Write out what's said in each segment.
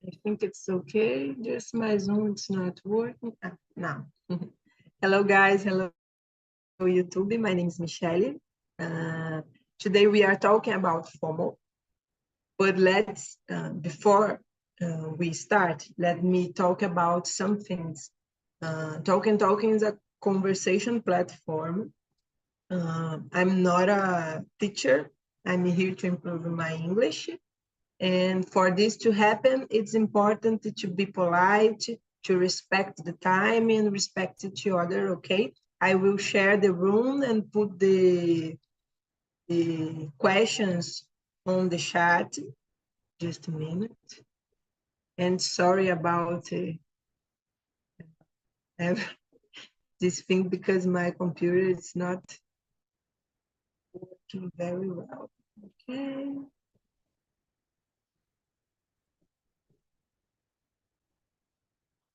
I think it's okay. Just my Zoom, it's not working. Now. Hello, guys. Hello, YouTube. My name is Michelle. Today we are talking about FOMO. But let's, before we start, let me talk about some things. Talking is a conversation platform. I'm not a teacher. I'm here to improve my English. And for this to happen, it's important to be polite, to respect the time and respect each other, okay? I will share the room and put the questions on the chat. Just a minute. And sorry about this thing because my computer is not working very well. Okay.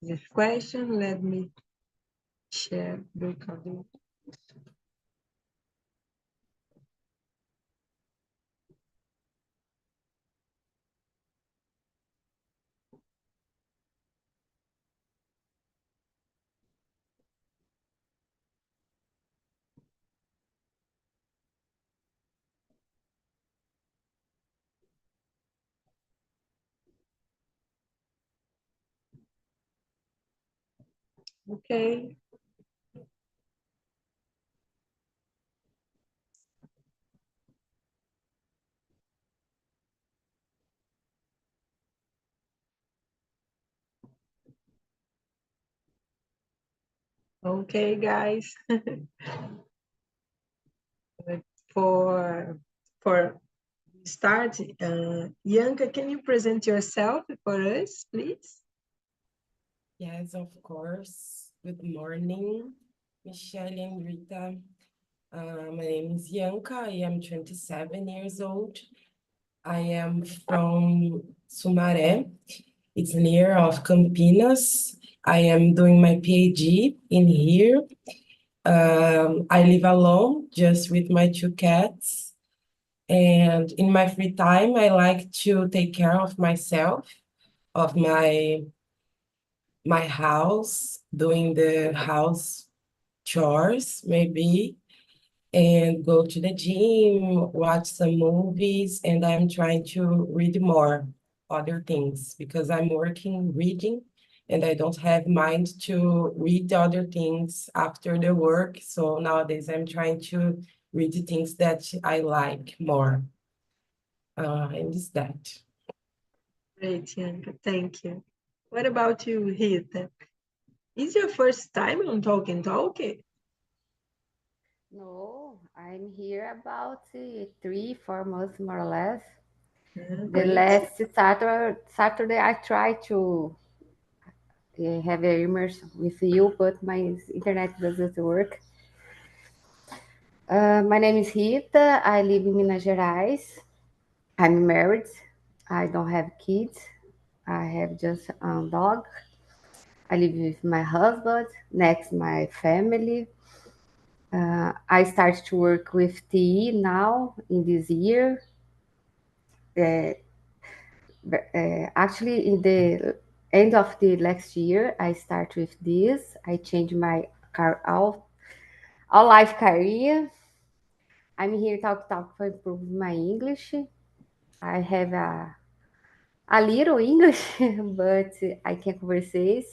This question, let me share the recording. Okay. Okay, guys. For start, Bianca, can you present yourself for us, please? Yes, of course. Good morning, Michelle and Rita. My name is Bianca. I am 27 years old. I am from Sumaré. It's near of Campinas. I am doing my PhD in here. I live alone, just with my two cats. And in my free time, I like to take care of myself, of my house, doing the house chores, maybe, and go to the gym, watch some movies, and I'm trying to read more other things because I'm working reading and I don't have mind to read other things after the work. So nowadays I'm trying to read the things that I like more. And it's that. Great, Bianca, thank you. What about you, Rita? Is your first time on Talk and Talk? No, I'm here about 3, 4 months more or less. The Great. last Saturday I tried to have an immersion with you, but my internet doesn't work. My name is Rita. I live in Minas Gerais. I'm married. I don't have kids. I have just a dog. I live with my husband, next my family. I start to work with TE now in this year. Uh, Actually, in the end of the last year, I start with this. I change my all life career. I'm here talk for improve my English. I have a little English, but I can conversation.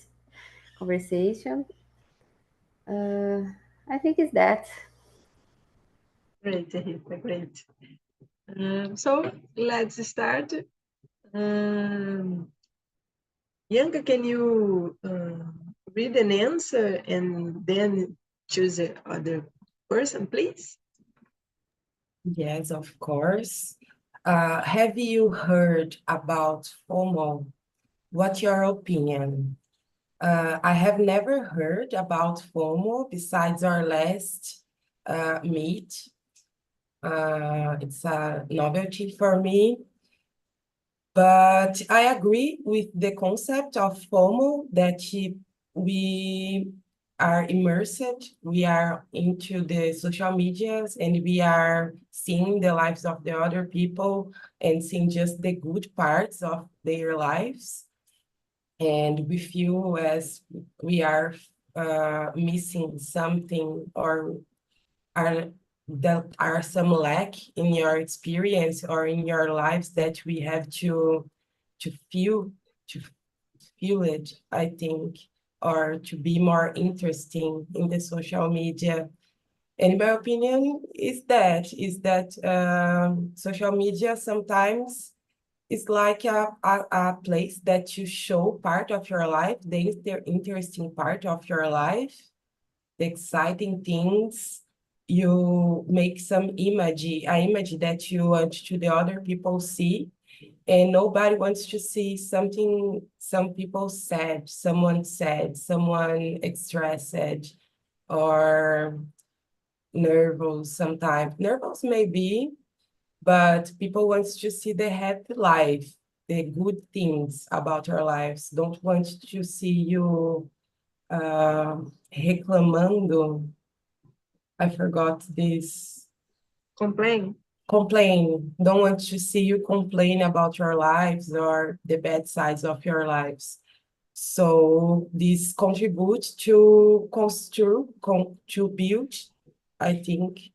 I think it's that. Great, Rita, great. So let's start. Bianca, can you read an answer and then choose the other person, please? Yes, of course. Have you heard about FOMO? What's your opinion? I have never heard about FOMO besides our last meet. It's a novelty for me. But I agree with the concept of FOMO that we are immersed, we are into the social medias, and we are seeing the lives of the other people and seeing just the good parts of their lives. and we feel as we are missing something, or are that are some lack in your experience or in your lives that we have to feel to feel it, I think, or to be more interesting in the social media. In my opinion, is that social media sometimes is like a place that you show part of your life, the interesting part of your life, the exciting things. You make some image that you want to the other people see, and nobody wants to see something some people said, someone stressed or nervous sometimes. Nervous maybe, but people want to see the happy life, the good things about our lives. Don't want to see you reclamando. I forgot this. Complain. Complain. Don't want to see you complain about your lives or the bad sides of your lives. So this contributes to to build, I think,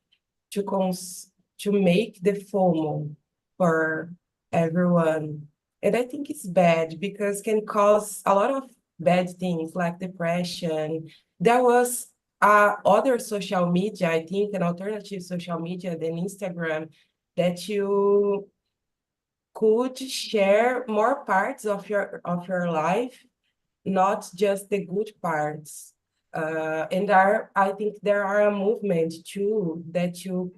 to make the FOMO for everyone. And I think it's bad because can cause a lot of bad things like depression. There was other social media, I think, an alternative social media than Instagram, that you could share more parts of your life, not just the good parts. And I think there are a movement too that you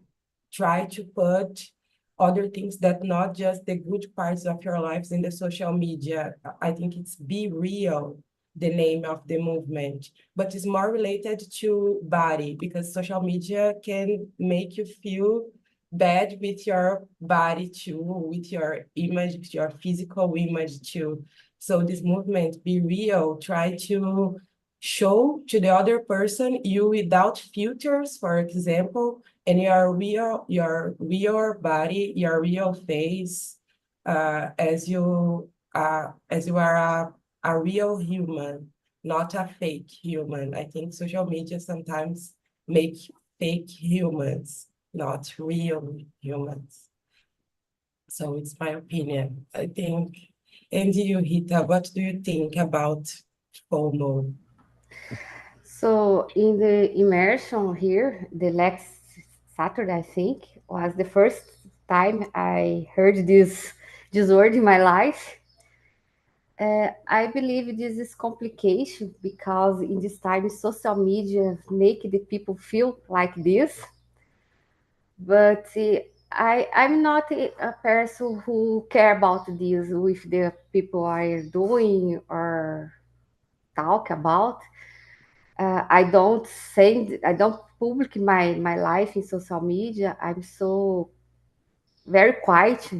try to put other things that not just the good parts of your lives in the social media. I think it's Be Real, the name of the movement, but it's more related to body because social media can make you feel bad with your body too, with your image, your physical image too. So this movement, Be Real, try to show to the other person you without filters, for example, and your real body, your real face, as you are a real human, not a fake human. I think social media sometimes make fake humans, not real humans. So it's my opinion, I think. And you, Rita, what do you think about FOMO? So in the immersion here, the next Saturday, I think, was the first time I heard this word in my life. I believe this is complication because in this time social media make the people feel like this. But I'm not a person who care about this with the people are doing or talk about. I don't public my life in social media. I'm so very quiet.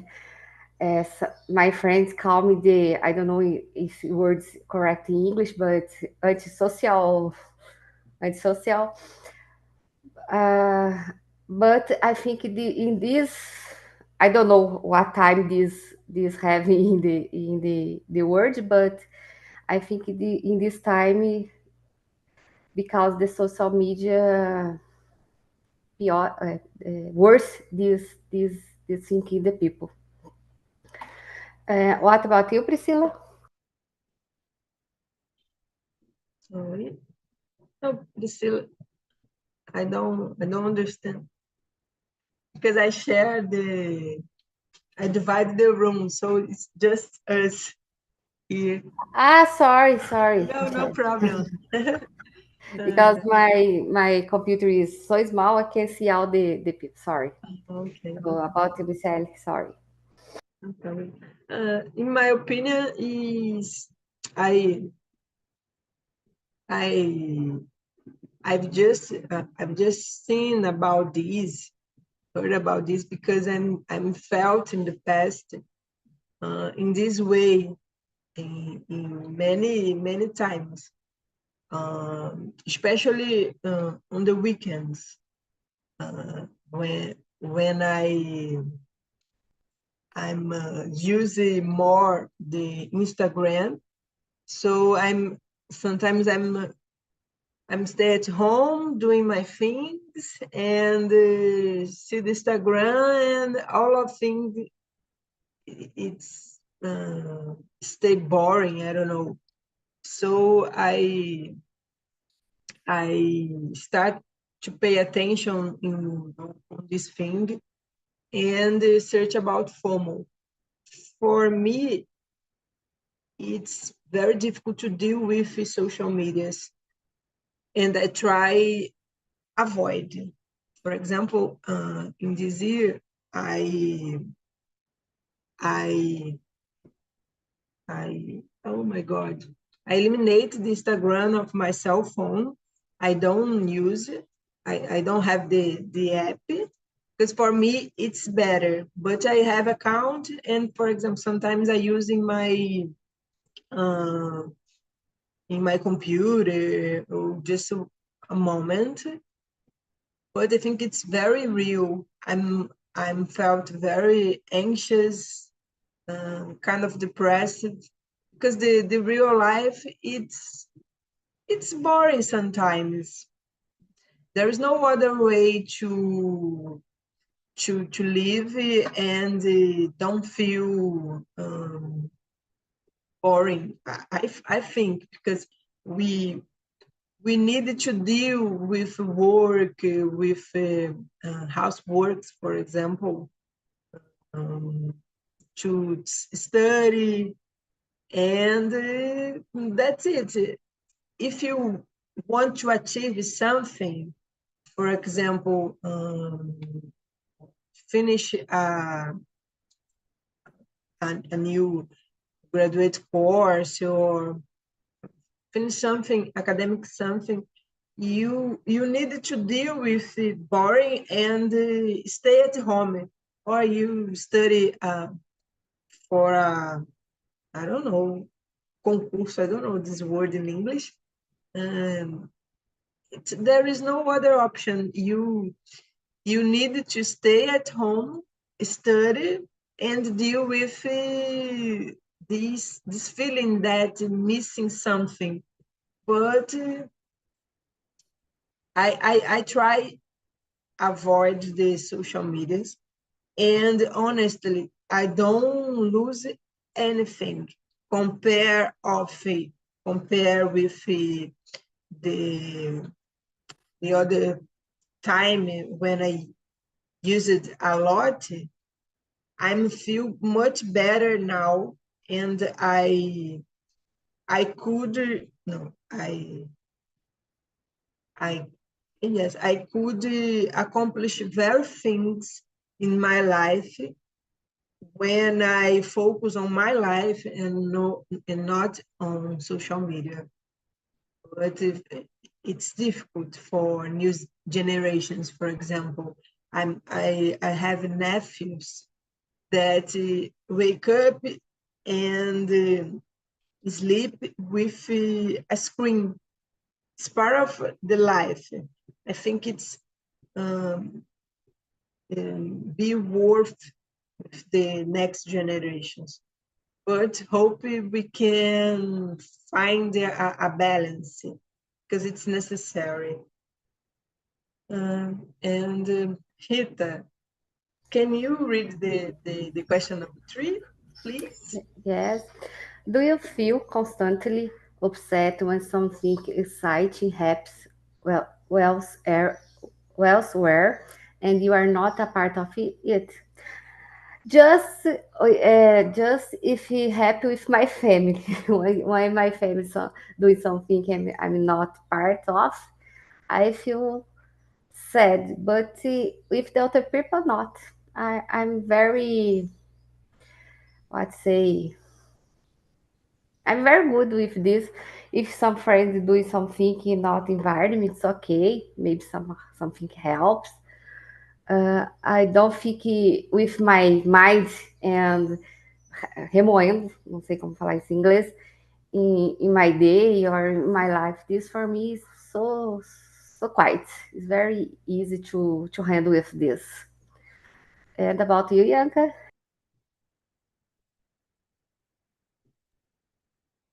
As my friends call me I don't know if words correct in English, but antisocial, antisocial. Uh, but I think in this, I don't know what time this having in the word, but I think in this time because the social media pior, worse this thinking the people. What about you, Priscilla? Sorry. No, Priscilla, I don't understand because I divide the room, so it's just us here. Sorry, No problem. because my computer is so small I can't see all the people. Sorry. Okay, So about Priscilla, sorry. no problem. In my opinion, is I I I've just seen about this, heard about this because I'm felt in the past in this way in many times, especially on the weekends when I'm using more the Instagram So sometimes I'm stay at home doing my things and see the Instagram and all of things. It's stay boring. I don't know. So I start to pay attention on this thing and search about FOMO. For me, it's very difficult to deal with social medias, and I try avoid. For example, in this year, I I oh my God, I eliminate the Instagram of my cell phone. I don't use it. I don't have the app because for me it's better. But I have account, and for example, sometimes I use uh, in my computer or just a moment. But I think it's very real. I'm felt very anxious, kind of depressed because the real life it's boring sometimes. There is no other way to live and don't feel boring. I think because we we needed to deal with work, with houseworks, for example, um, to study, and that's it. If you want to achieve something, for example, finish a new graduate course or finish something academic, something you need to deal with the boring and stay at home, or you study for a, I don't know, concurso, I don't know this word in English. um, there is no other option. You need to stay at home, study, and deal with this feeling that missing something. But I try avoid the social medias, and honestly, I don't lose anything compare of compare with the the other time when I use it a lot. I feel much better now, and I could no I yes, I could accomplish very things in my life when I focus on my life and no and not on social media. But if, it's difficult for new generations. For example, I have nephews that wake up and sleep with a screen. It's part of the life. I think it's um, be worth the next generations. But hope we can find a balance because it's necessary. And Rita, can you read the question number 3, please? Yes. Do you feel constantly upset when something exciting happens well, elsewhere and you are not a part of it? Just if he happy with my family, when my family doing something I'm not part of, I feel sad. But with the other people, not. I'm very, let's say, I'm very good with this. If some friends doing something in not environment, it's okay. Maybe something helps. I don't think with my mind and remoendo, não sei como falar isso em inglês, in my day or in my life. This for me is so quiet. It's very easy to handle with this. And about you, Yanka?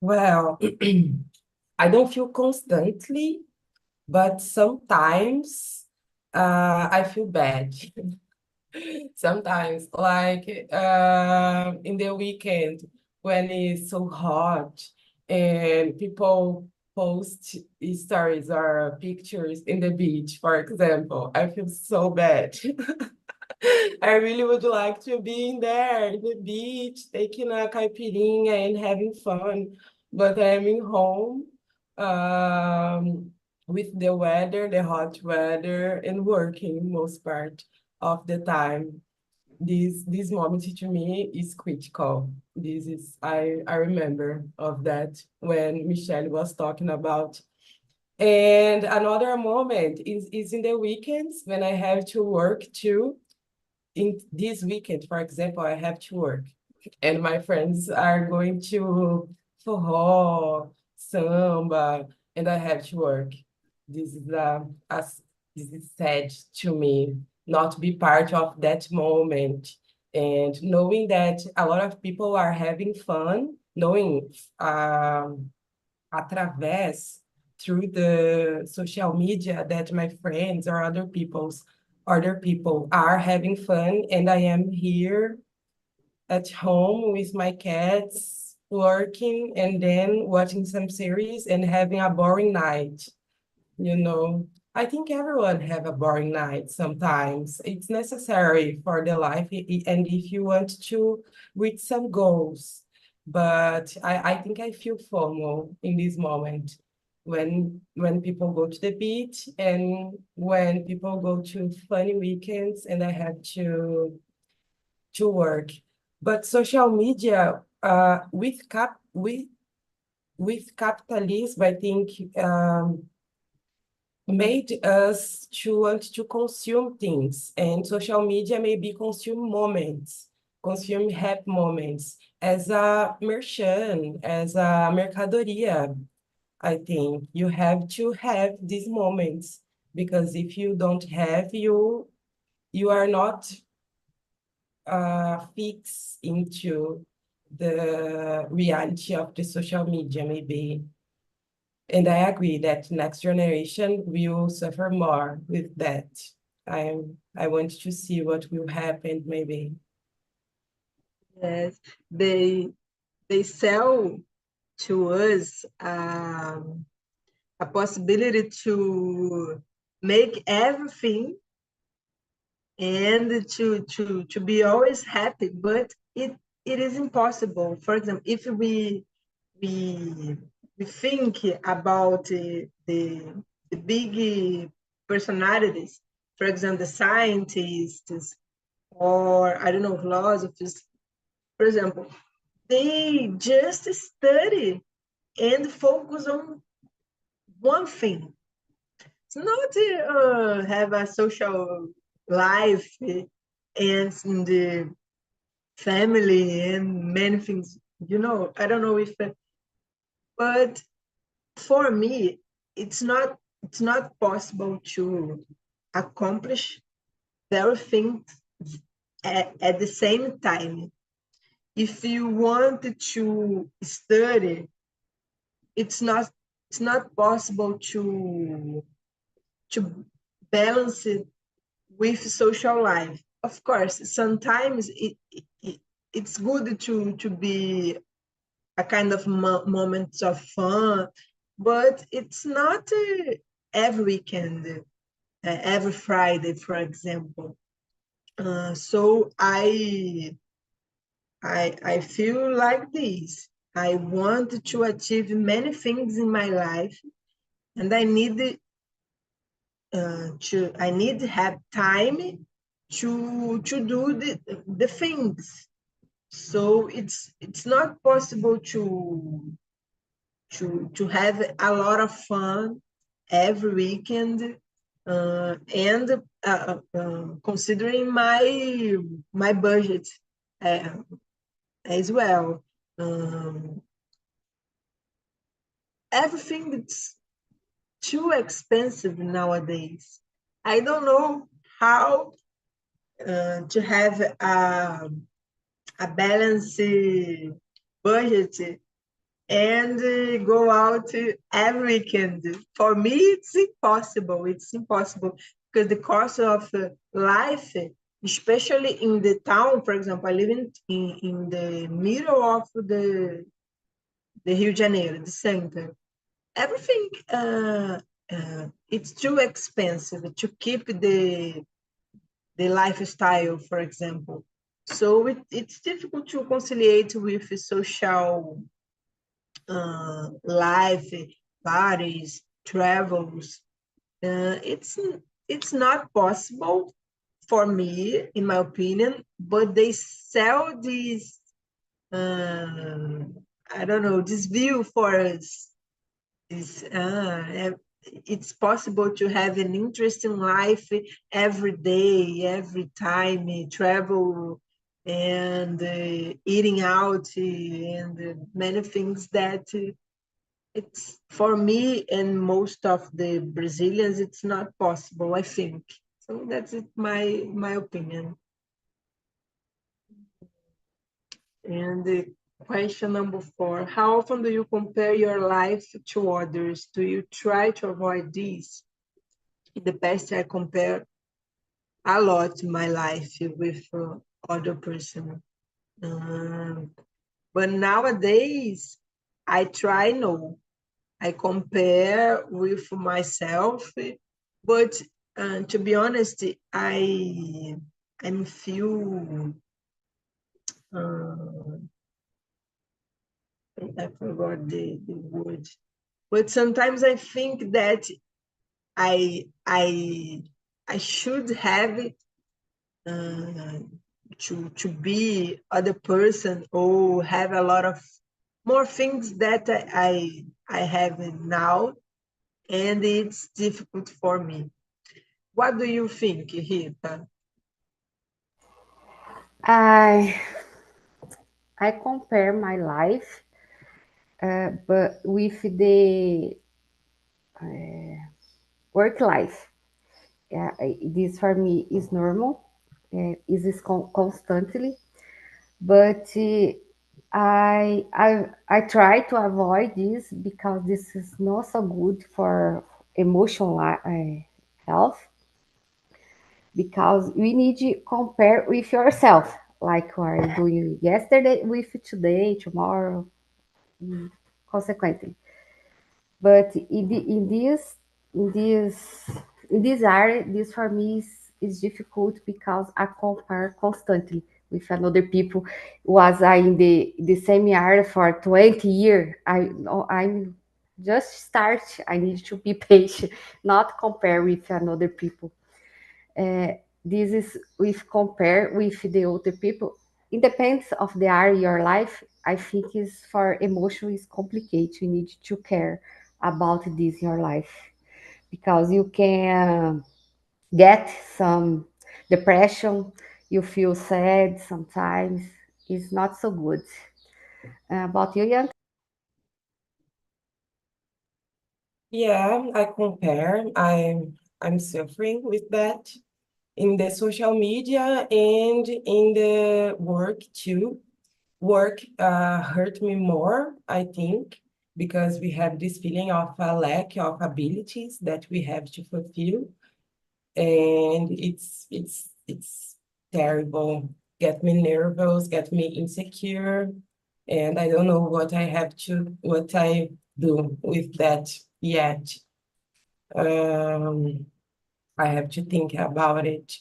Well, I don't feel constantly, but sometimes I feel bad. Sometimes, like in the weekend when it's so hot and people post stories or pictures in the beach, for example, I feel so bad. I really would like to be in there, in the beach, taking a caipirinha and having fun, but I'm in home with the weather, the hot weather, and working most part of the time. This moment to me is critical. This is I remember of that when Michelle was talking about. And another moment is in the weekends when I have to work too. In this weekend, for example, I have to work, and my friends are going to forró, samba, and I have to work. This is this is sad to me not be part of that moment, and knowing that a lot of people are having fun, knowing através through the social media that my friends or other people are having fun, and I am here at home with my cats working and then watching some series and having a boring night, you know. I think everyone have a boring night sometimes. It's necessary for the life and if you want to reach some goals. But I think I feel FOMO in this moment when people go to the beach and when people go to funny weekends and I have to work. But social media with capitalism, I think made us to want to consume things, and social media maybe consume moments, consume happy moments as a merchant, as a mercadoria. I think you have to have these moments because if you don't have, you are not fixed into the reality of the social media, maybe. And I agree that next generation will suffer more with that. I want to see what will happen, maybe. Yes, they sell to us a possibility to make everything and to be always happy, but it is impossible. For example, if we we think about the big personalities, for example, the scientists or I don't know, philosophers, for example, they just study and focus on one thing. It's not have a social life and the family and many things. I don't know if, but for me, it's not possible to accomplish their things at the same time. If you want to study, it's not possible to balance it with social life. Of course, sometimes it's good to be a kind of moments of fun, but it's not every weekend, every Friday, for example. So I feel like this. I want to achieve many things in my life, and I need to have time to do the things. So it's not possible to have a lot of fun every weekend, and considering my budget uh, as well. Um, Everything is too expensive nowadays. I don't know how to have a balanced budget and go out every weekend. For me, it's impossible. It's impossible because the cost of life, especially in the town, for example, I live in the middle of the Rio de Janeiro, the center. Everything, it's too expensive to keep the lifestyle, for example. So it's difficult to conciliate with social life, parties, travels. It's not possible for me, in my opinion, but they sell this, I don't know, this view for us. This, it's possible to have an interesting life every day, every time, travel and eating out and many things that it's for me and most of the Brazilians, it's not possible, I think. So that's it, my opinion. And the question number 4, how often do you compare your life to others? Do you try to avoid this? In the past, I compare a lot my life with other person. But nowadays, I try no. I compare with myself, but to be honest, I'm feel I forgot the word, but sometimes I think that I I I should have to be other person or have a lot of more things that I have now, and it's difficult for me. What do you think, Rita? I I compare my life, but with the work life. Yeah, this for me is normal. Is constantly, but I try to avoid this because this is not so good for emotional health. Because we need to compare with yourself, like you are doing yesterday with today, tomorrow, consequently. But in this in this area, this for me is difficult because I compare constantly with another people. Was I in the same area for 20 years? I'm just start. I need to be patient, not compare with another people. Uh, this is with compare with the other people. It depends of the area of your life. I think is for emotion is complicated. You need to care about this in your life because you can get some depression. You feel sad sometimes. It's not so good. About you, Ian? Yeah, I compare. I'm suffering with that in the social media and in the work too. Work hurt me more, I think, because we have this feeling of a lack of abilities that we have to fulfill, and it's terrible. Get me nervous, get me insecure, and I don't know what I do with that yet. Um, I have to think about it,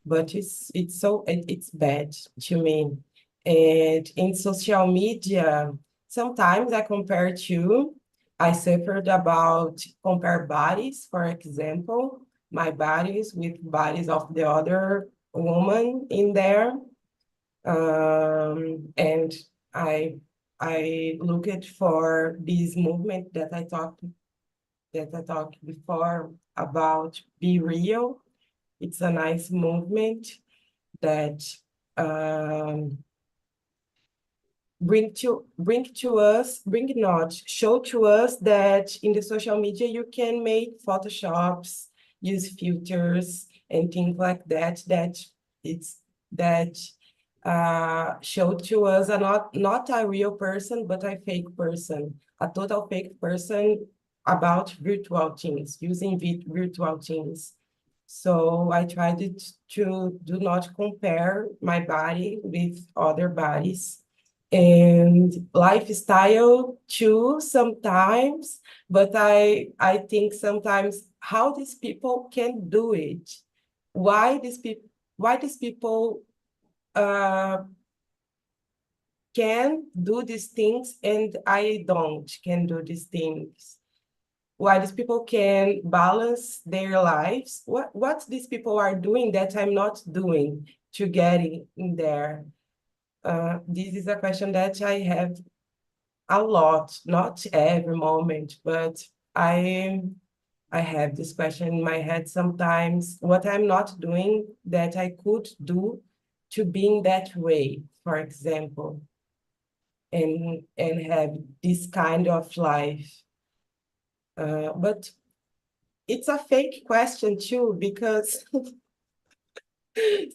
but it's bad to me. And in social media, sometimes I compare too. I suffered about compare bodies, for example, my bodies with bodies of the other woman in there. And I looked for this movement that I talked before about Be Real. It's a nice movement that um, bring not, show to us that in the social media you can make photoshops, use filters and things like that, it's that showed to us not a real person, but a fake person, a total fake person about virtual things, using virtual things. So I tried to do not compare my body with other bodies and lifestyle too sometimes, but I think sometimes how these people can do it, why these people uh, can do these things and I don't can do these things. Why these people can balance their lives. What these people are doing that I'm not doing to getting in there. This is a question that I have a lot, not every moment, but I I have this question in my head sometimes, what I'm not doing that I could do to be in that way, for example, and have this kind of life. But it's a fake question too, because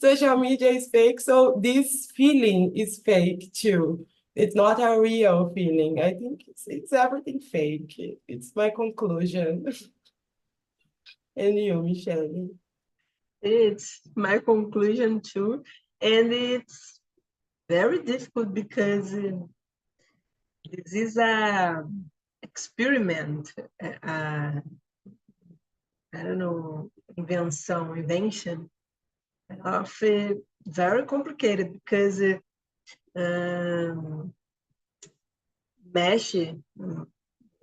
social media is fake, so this feeling is fake too. It's not a real feeling. I think it's everything fake. It's my conclusion. And you, Michelle? It's my conclusion too, and it's very difficult because this is a experiment, I don't know, invention of very complicated because mesh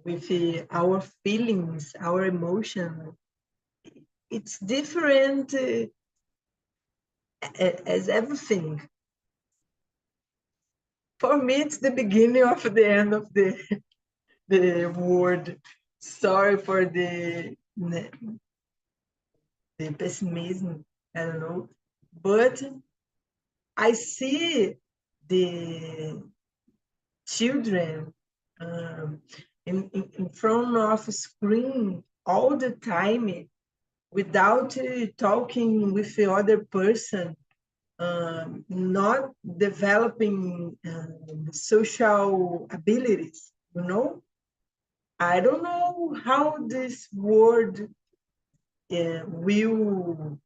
with our feelings, our emotion. It's different as everything. For me, it's the beginning of the end of the word. Sorry for the pessimism, I don't know. But I see the children in front of a screen all the time without talking with the other person, not developing social abilities, you know? I don't know how this word will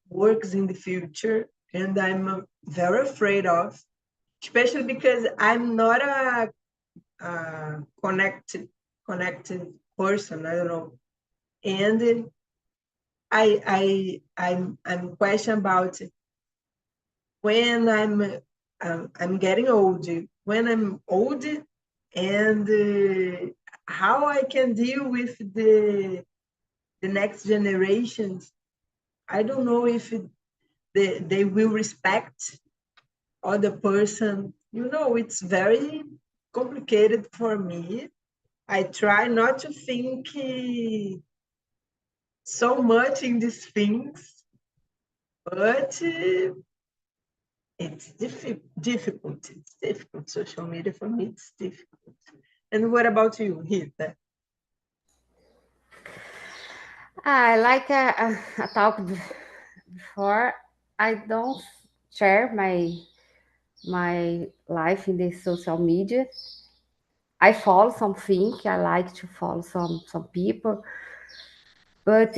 works in the future, and I'm very afraid of, especially because I'm not a connected person. I don't know, and I'm question about when I'm getting old, when I'm old, and how I can deal with the next generations. I don't know if they will respect other person. You know, it's very complicated for me. I try not to think so much in these things, but it's difficult. It's difficult. Social media for me, it's difficult. And what about you, Rita? Like I talked before, I don't share my life in the social media. I follow something. I like to follow some people, but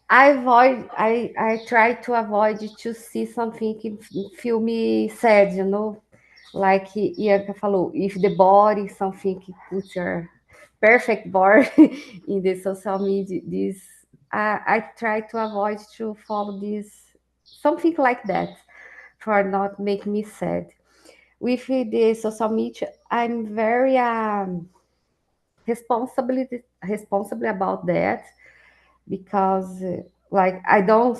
I try to avoid to see something que feel me sad, you know. Like Ianca falou, if the body something que puts your perfect body in the social media, this I try to avoid to follow this something like that for not make me sad. With the social media, I'm very responsible about that because like I don't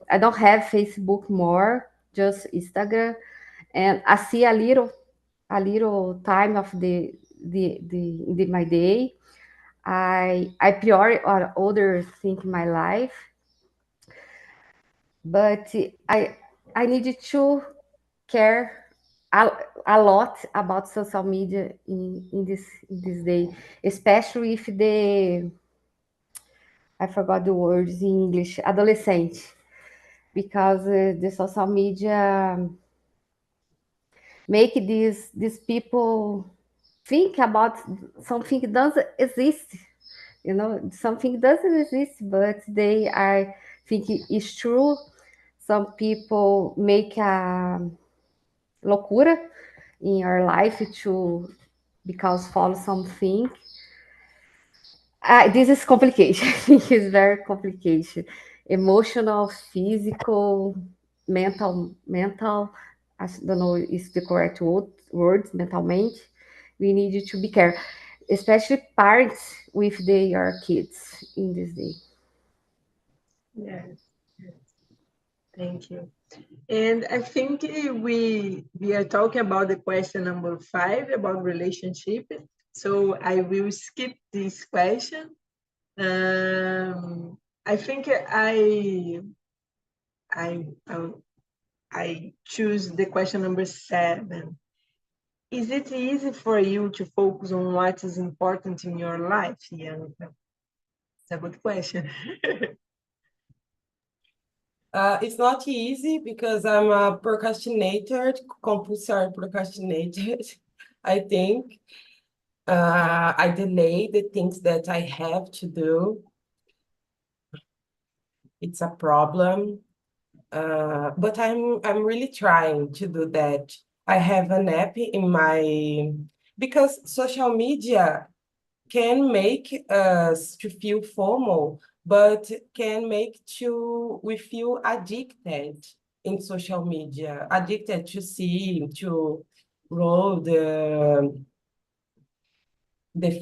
have Facebook more, just Instagram, and I see a little time of my day. I prioritize or other thing in my life, but I need to care a, a lot about social media in this day, especially if the I forgot the words in English, adolescente, because the social media make these people think about something that doesn't exist. Something doesn't exist, but they are thinking it's true. Some people make a loucura in your life to because follow something. This is complication. I think it's very complication. Emotional, physical, mental. I don't know if the correct words. Mentalmente, we need to be careful, especially parents with their kids in this day. Yes, yes. Thank you. And I think we are talking about the question number 5 about relationship. So I will skip this question. I think I I choose the question number 7. Is it easy for you to focus on what is important in your life, Bianca? It's a good question. It's not easy because I'm a procrastinator, compulsory procrastinator, I think. I delay the things that I have to do. It's a problem. But I'm really trying to do that. I have an app in my because social media can make us to feel FOMO, but can make we feel addicted in social media, addicted to see, to roll the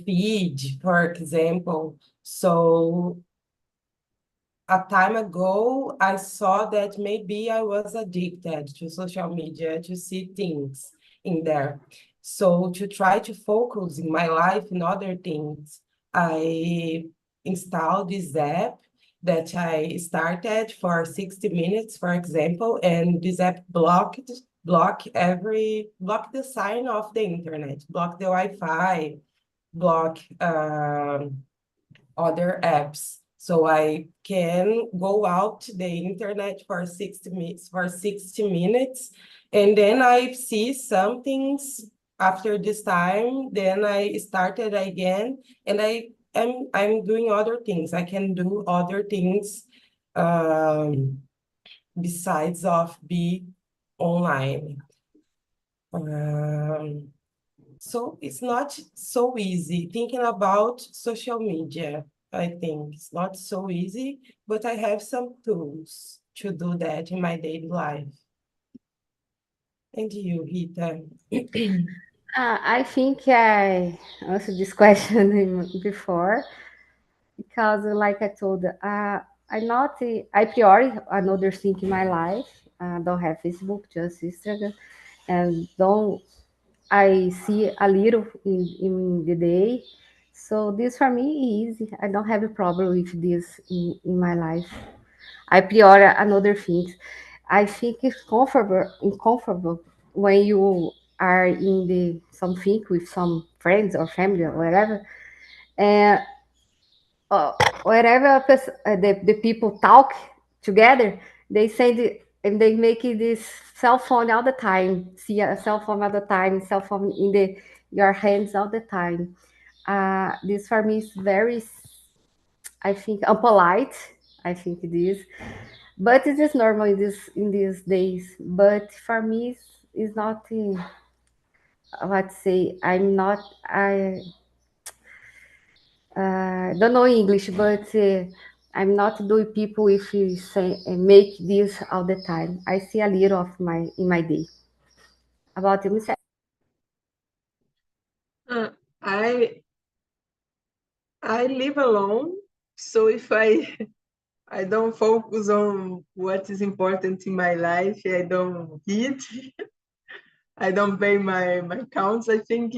feed, for example. So a time ago, I saw that maybe I was addicted to social media to see things in there. So to try to focus in my life in other things, I installed this app that I started for 60 minutes, for example, and this app block the sign of the internet, block the Wi-Fi, block other apps. So I can go out to the internet for 60 minutes, and then I see some things after this time, then I started again, and I'm doing other things. I can do other things besides of be online. So it's not so easy thinking about social media. I think it's not so easy, but I have some tools to do that in my daily life. And you, Rita? I think I answered this question before because, like I told, I'm not I priori another thing in my life. Don't have Facebook, just Instagram, and don't I see a little in the day. So this for me is easy. I don't have a problem with this in my life. I priori another things. I think it's uncomfortable when you are in the something with some friends or family or whatever, and wherever the people talk together, they say and they make this cell phone all the time. See a cell phone all the time, cell phone in the your hands all the time. This for me is very, I think, unpolite. I think it is, but it is normal in these days. But for me, it's not. Let's say I'm not. I don't know English, but I'm not doing people if you say make this all the time. I see a little of my in my day. About you, Miss. Uh, I I live alone, so if I don't focus on what is important in my life, I don't eat, I don't pay my accounts. I think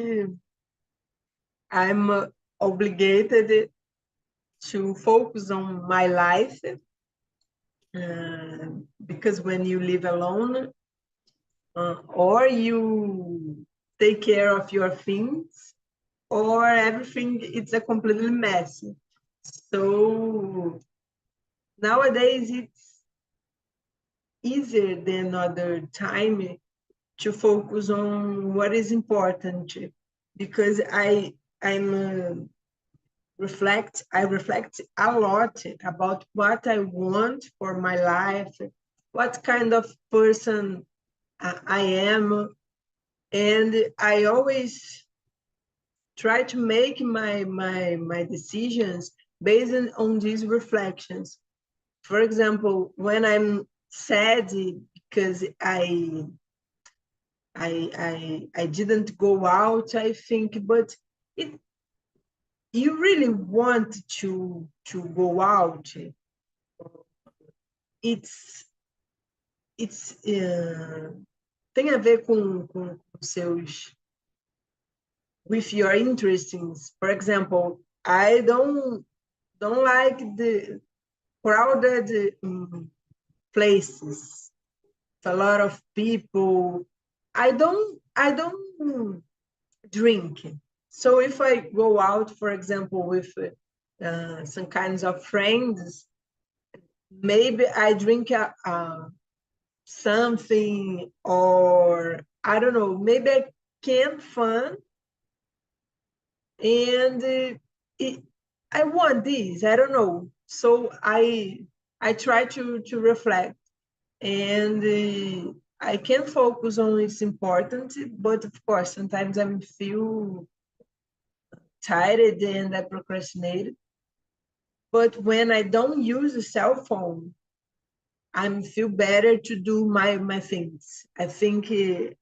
I'm obligated to focus on my life because when you live alone, or you take care of your things, or everything it's a completely mess. So nowadays it's easier than other time focus on what is important, because I reflect a lot about what I want for my life, what kind of person I am, and I always try to make my decisions based on these reflections. For example, when I'm sad because I didn't go out, I think, but you really want to go out. It's tem a ver com seus, with your interests. For example, I don't like the crowded places, a lot of people. I don't drink. So if I go out, for example, with some kinds of friends, maybe I drink something, or I don't know, maybe I can fun, and I want this, I don't know. So I try to reflect, and I can focus on what's important, but of course, sometimes I feel tired and I procrastinate. But when I don't use a cell phone, I feel better to do my things. I think the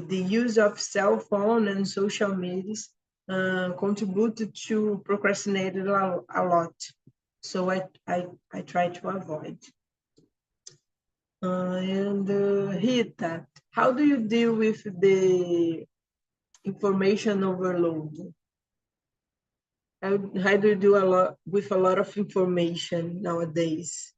use of cell phone and social medias contributed to procrastinate a lot. So I try to avoid. And Rita, how do you deal with the information overload? How do you do with a lot of information nowadays?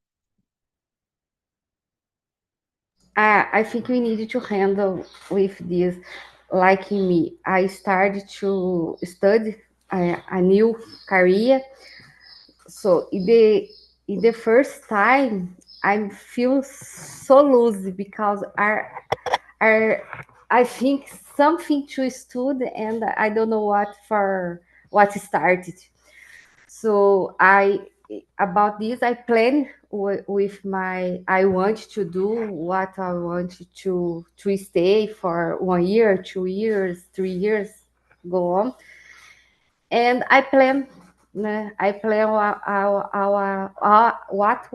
I think we need to handle with this. Like me, I started to study a new career. So in the first time, I feel so loose because I think something to study and I don't know what started. So about this I plan with my, I want to do what I want to stay for 1 year, 2 years, 3 years, go on, and I plan. I plan what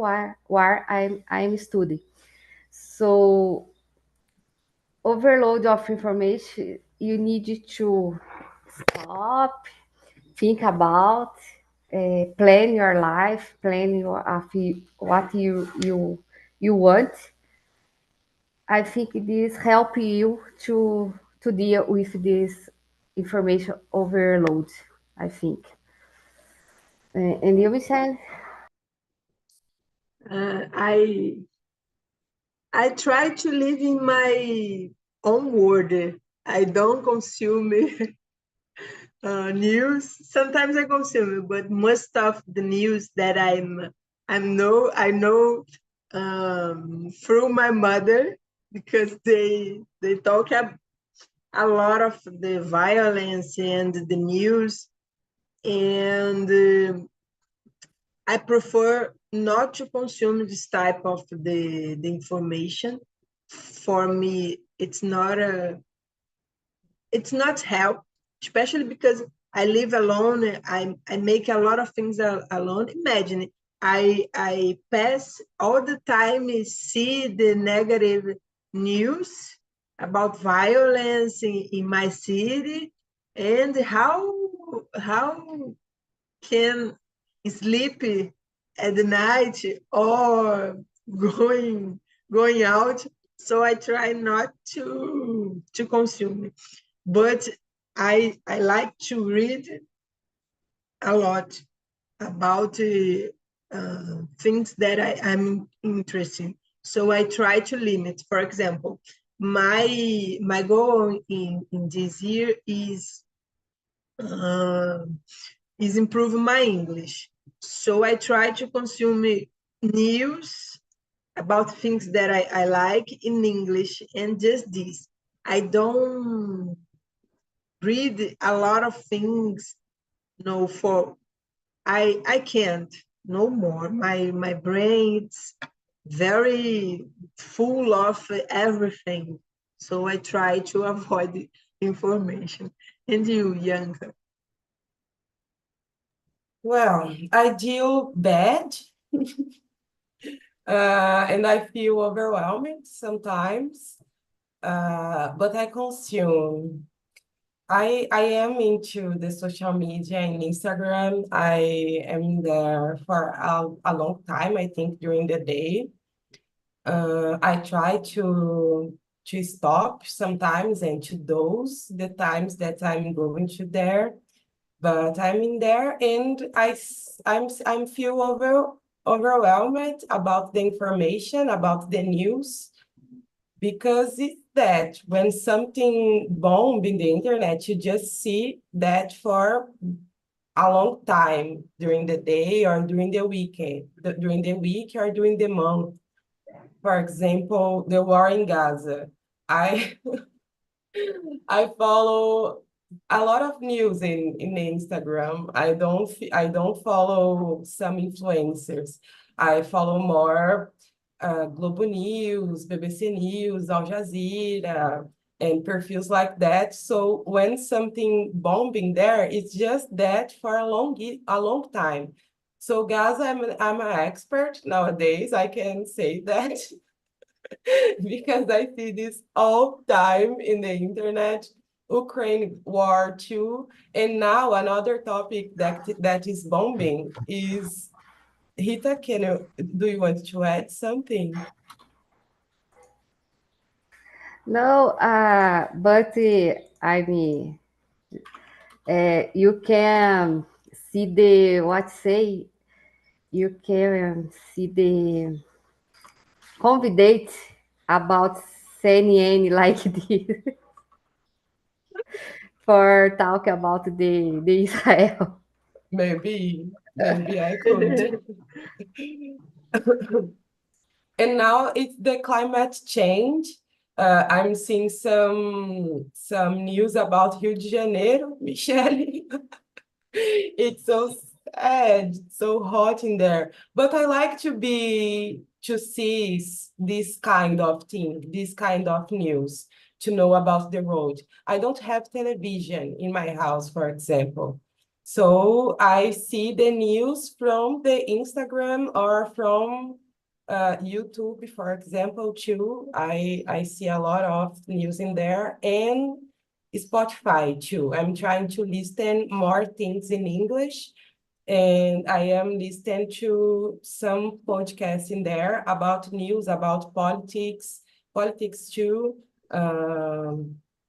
where I'm studying. So overload of information, you need to stop, think about, plan your life, plan what you want. I think this help you to deal with this information overload, I think. And you, Michelle? I try to live in my own world. I don't consume news. Sometimes I consume it, but most of the news that I know through my mother, because they talk a lot of the violence and the news, and I prefer not to consume this type of the information. For me, it's not help, especially because I live alone. I make a lot of things alone. Imagine, I pass all the time see the negative news about violence in my city, and how can sleep at the night or going out. So I try not to consume it, but I like to read a lot about things that I'm interested in. So I try to limit. For example, my goal in this year is improve my English. So I try to consume news about things that I like in English, and just this. I don't read a lot of things. No, for I can't no more. My brain it's very full of everything. So I try to avoid the information. And you, Bianca? Well, I deal bad, and I feel overwhelmed sometimes, but I consume. I am into the social media and Instagram. I am there for a long time, I think, during the day. I try to stop sometimes and to dose the times that I'm going to there, but I'm in there and I'm feel overwhelmed about the information, about the news, because it's that when something bomb in the internet, you just see that for a long time during the day or during the weekend, during the week or during the month. For example, the war in Gaza. I I follow a lot of news in Instagram. I don't follow some influencers. I follow more Globo News, BBC News, Al Jazeera, and profiles like that. So when something bombing there, it's just that for a long time. So Gaza, I'm an expert nowadays. I can say that. Because I see this all time in the internet, Ukraine war too, and now another topic that is bombing is Rita. Do you want to add something? No, but I mean, you can see the what say. You can see the convidate about CNN like this for talk about the Israel. Maybe I could. And now it's the climate change. I'm seeing some news about Rio de Janeiro, Michelle. It's so sad, so hot in there. But I like to see this kind of thing, this kind of news, to know about the road. I don't have television in my house, for example. So I see the news from the Instagram or from YouTube, for example, too. I see a lot of news in there, and Spotify too. I'm trying to listen more things in English, and I am listening to some podcasts in there about news, about politics too,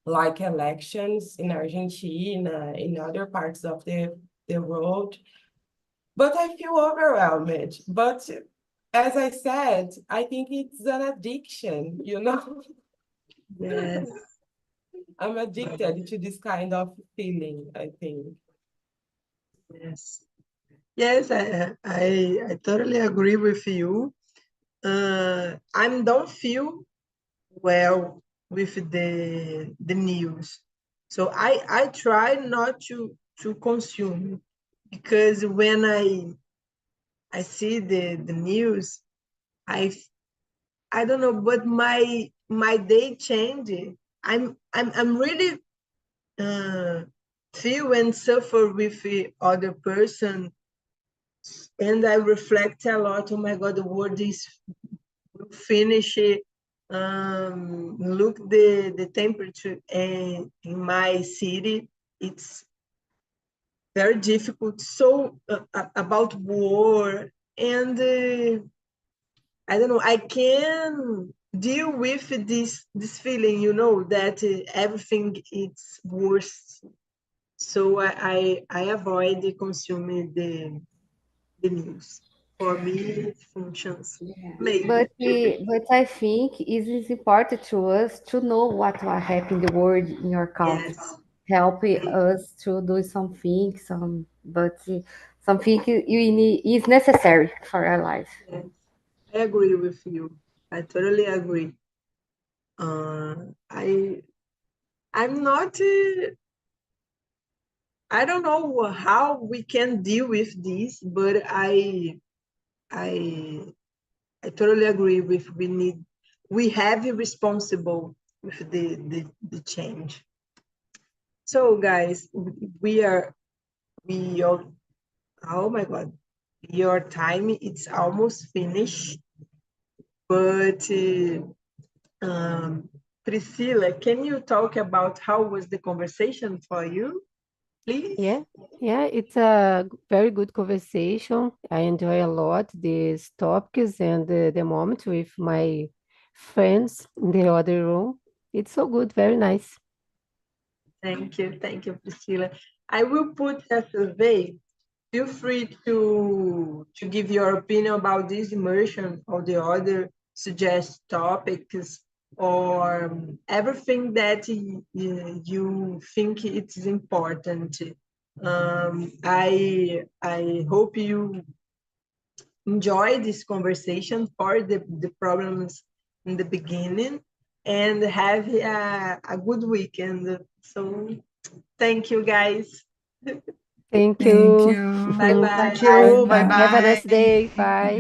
like elections in Argentina, in other parts of the world. But I feel overwhelmed. But as I said, I think it's an addiction, you know? Yes, I'm addicted to this kind of feeling, I think. yes. Yes, I totally agree with you. I don't feel well with the news. So I try not to consume, because when I see the news, I I don't know, but my day changes. I'm really uh, feel and suffer with the other person, and I reflect a lot. Oh my God, the world is finish. Look the temperature in my city. It's very difficult. So about war, and I don't know. I can deal with this feeling, that everything is worse. So I avoid consuming the news. For me, it functions But maybe. but I think it is important to us to know what will happen in the world in your country. Yes, Help us to do something, something you need is necessary for our life. yes. I agree with you. I totally agree. I I'm not, I don't know how we can deal with this, but I totally agree with we have a responsible with the change. So guys, we are, oh my God, your time it's almost finished, but Priscilla, can you talk about how was the conversation for you, please? Yeah, it's a very good conversation. I enjoy a lot these topics and the moment with my friends in the other room. It's so good, very nice. Thank you, Priscilla. I will put a survey. Feel free to give your opinion about this immersion or the other, suggest topics or everything that you think it's important. I hope you enjoy this conversation for the problems in the beginning and have a good weekend. So thank you, guys. Thank Thank you. you. Bye-bye. Thank you. Have a Bye-bye. nice day. Bye.